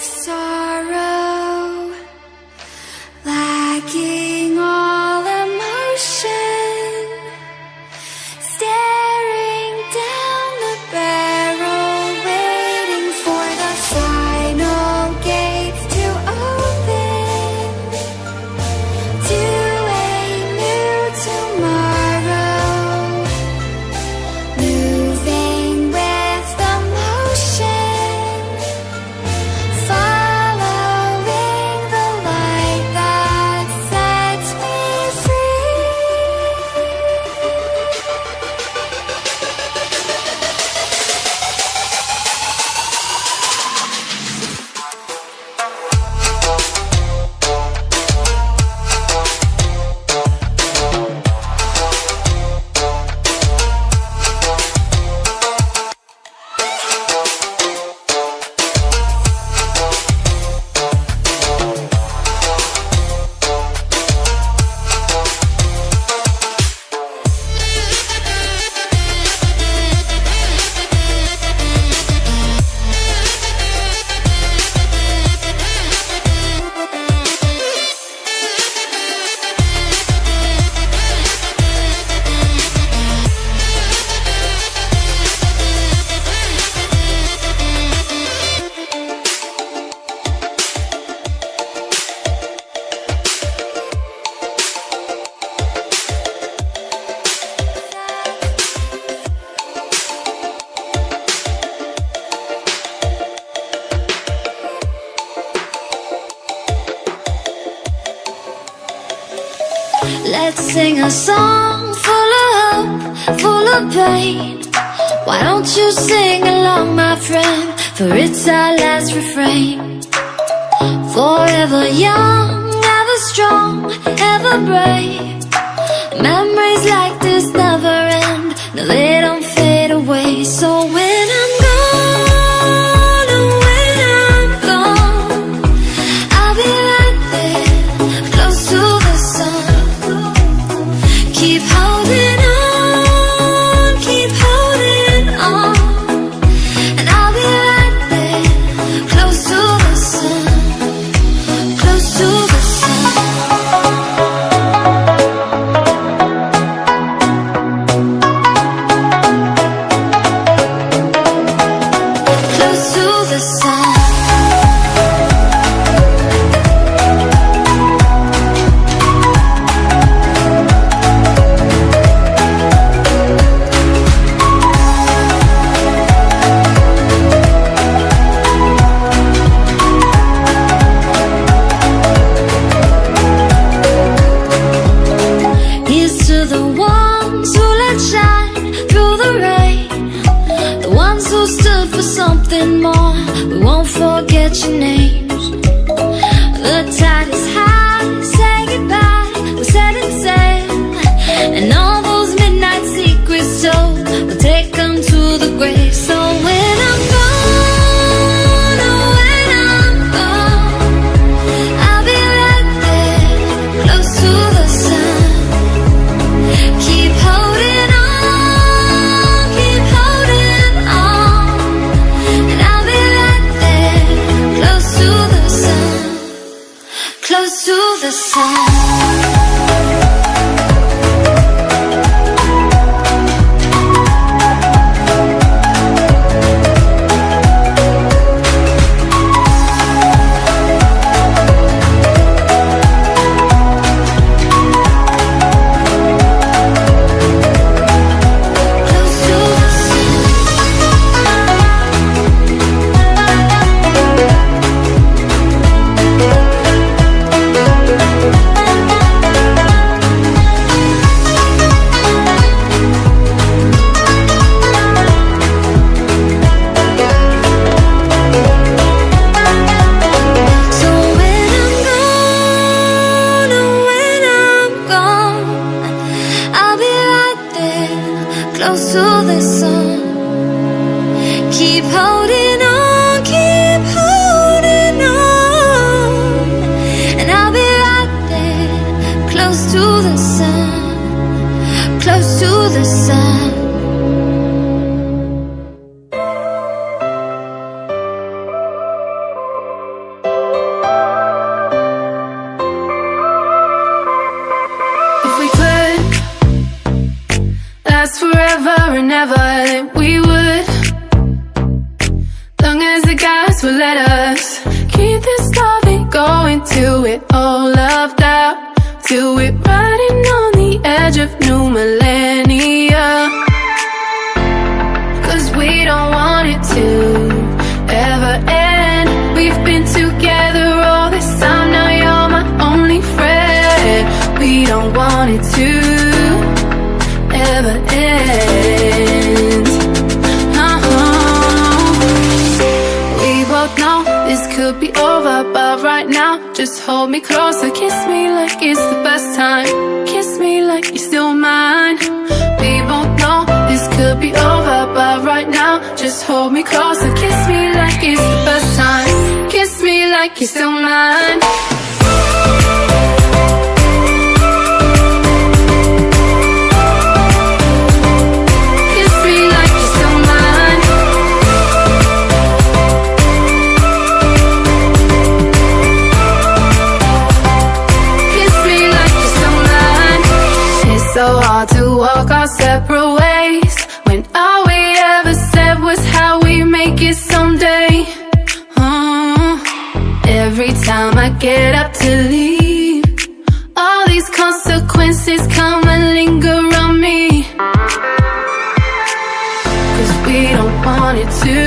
sorrow, lacking all emotion, staring down the barrel, waiting for the final gates to open to a new tomorrow, moving with the motion, following the light that sets me free. Let's sing a song full of hope, full of pain. Why don't you sing along, my friend? For it's our last refrain. Forever young, ever strong, ever brave. Memories like this never end. No, they don't fade away. So when I'm gone, oh, when I'm gone, I'll be right there, close to the sun. Keep holding on, keep holding on, and I'll be right there, close to the sun, close to the sun. Close to the sun. Here's to the ones who let shine through the rain, the ones who stood for something more. We won't forget your names. The tide is high, say goodbye, we're setting sail, and all those midnight secrets told, we'll take them to the grave. So when I'm gone, oh, when I'm gone, I'll be right there, close to the sun. Keep holding on, and I'll be right there, close to the sun, close to the sun. Close to the sun. Close So let us keep this loving going till we're all loved out, till we're riding on the edge of new millennia. 'Cause we don't want it to ever end. We've been together all this time, now you're my only friend. We don't want it to ever end. We both know this could be over, but right now just hold me closer. Kiss me like it's the best time. Kiss me like you're still mine. We both know this could be over, but right now just hold me closer. Kiss me like it's the best time. Kiss me like you're still mine. So hard to walk our separate ways when all we ever said was how we make it someday. Every time I get up to leave, all these consequences come and linger on me. 'Cause we don't want it to